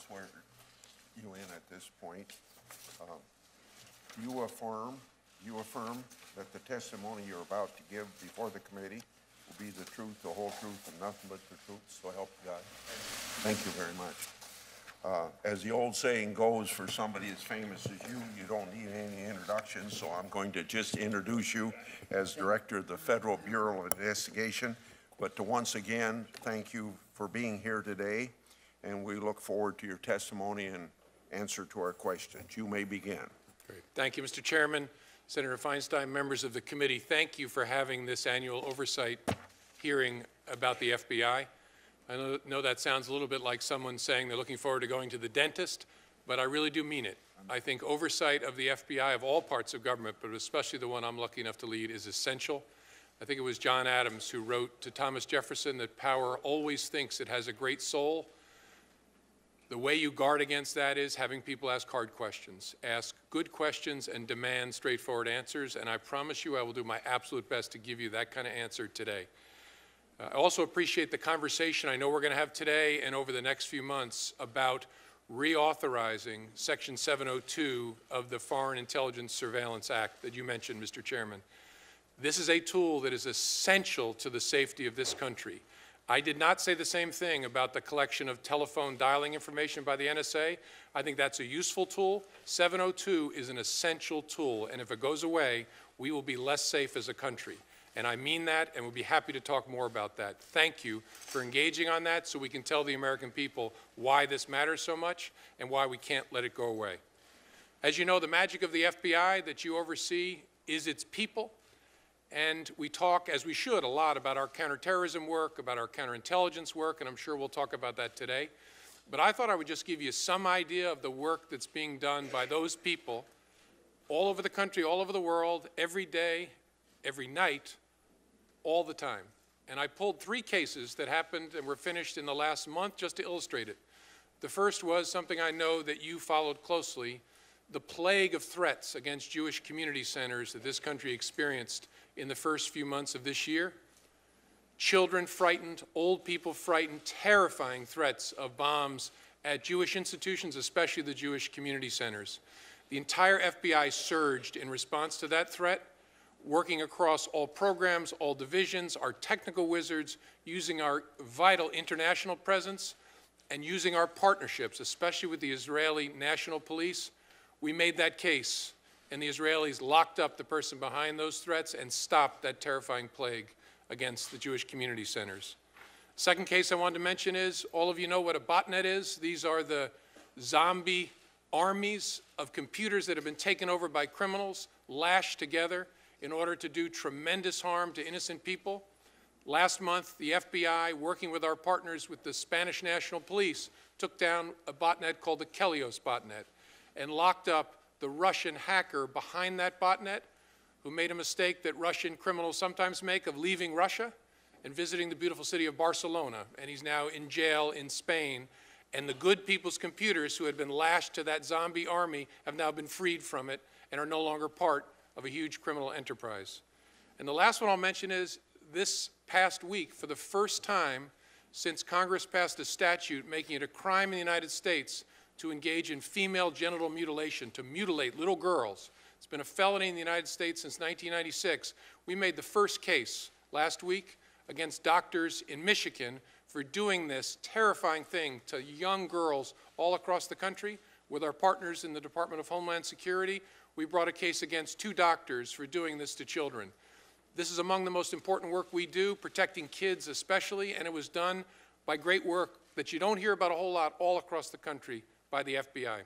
swear you in at this point. You affirm that the testimony you're about to give before the committee will be the truth, the whole truth, and nothing but the truth, so help you God. Thank you very much. As the old saying goes, for somebody as famous as you don't need any introduction, so I'm going to just introduce you as Director of the Federal Bureau of Investigation. But to once again, thank you for being here today, and we look forward to your testimony and answer to our questions. You may begin. Great. Thank you, Mr. Chairman. Senator Feinstein, members of the committee, thank you for having this annual oversight hearing about the FBI. I know that sounds a little bit like someone saying they're looking forward to going to the dentist, but I really do mean it. I think oversight of the FBI of all parts of government, but especially the one I'm lucky enough to lead, is essential. I think it was John Adams who wrote to Thomas Jefferson that power always thinks it has a great soul. The way you guard against that is having people ask hard questions. Ask good questions and demand straightforward answers, and I promise you I will do my absolute best to give you that kind of answer today. I also appreciate the conversation I know we're going to have today and over the next few months about reauthorizing Section 702 of the Foreign Intelligence Surveillance Act that you mentioned, Mr. Chairman. This is a tool that is essential to the safety of this country. I did not say the same thing about the collection of telephone dialing information by the NSA. I think that's a useful tool. 702 is an essential tool, and if it goes away, we will be less safe as a country. And I mean that, and we'll be happy to talk more about that. Thank you for engaging on that so we can tell the American people why this matters so much and why we can't let it go away. As you know, the magic of the FBI that you oversee is its people. And we talk, as we should, a lot about our counterterrorism work, about our counterintelligence work, and I'm sure we'll talk about that today. But I thought I would just give you some idea of the work that's being done by those people all over the country, all over the world, every day, every night, all the time. And I pulled 3 cases that happened and were finished in the last month just to illustrate it. The first was something I know that you followed closely, the plague of threats against Jewish community centers that this country experienced in the first few months of this year. Children frightened, old people frightened, terrifying threats of bombs at Jewish institutions, especially the Jewish community centers. The entire FBI surged in response to that threat, working across all programs, all divisions, our technical wizards, using our vital international presence, and using our partnerships, especially with the Israeli National Police. We made that case, and the Israelis locked up the person behind those threats and stopped that terrifying plague against the Jewish community centers. Second case I wanted to mention is, all of you know what a botnet is. These are the zombie armies of computers that have been taken over by criminals, lashed together in order to do tremendous harm to innocent people. Last month, the FBI, working with our partners with the Spanish National Police, took down a botnet called the Kelios botnet and locked up the Russian hacker behind that botnet, who made a mistake that Russian criminals sometimes make of leaving Russia and visiting the beautiful city of Barcelona. And he's now in jail in Spain. And the good people's computers who had been lashed to that zombie army have now been freed from it and are no longer part of a huge criminal enterprise. And the last one I'll mention is, this past week, for the first time since Congress passed a statute making it a crime in the United States to engage in female genital mutilation, to mutilate little girls. It's been a felony in the United States since 1996. We made the first case last week against doctors in Michigan for doing this terrifying thing to young girls all across the country. With our partners in the Department of Homeland Security, we brought a case against 2 doctors for doing this to children. This is among the most important work we do, protecting kids especially, and it was done by great work that you don't hear about a whole lot all across the country by the FBI.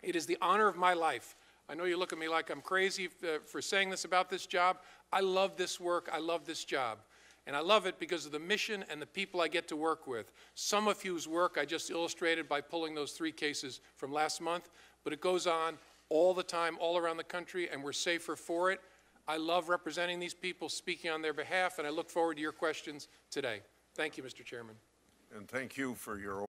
It is the honor of my life. I know you look at me like I'm crazy for saying this about this job. I love this work. I love this job. And I love it because of the mission and the people I get to work with. Some of whose work I just illustrated by pulling those 3 cases from last month, but it goes on all the time, all around the country, and we're safer for it. I love representing these people, speaking on their behalf, and I look forward to your questions today. Thank you, Mr. Chairman. And thank you for your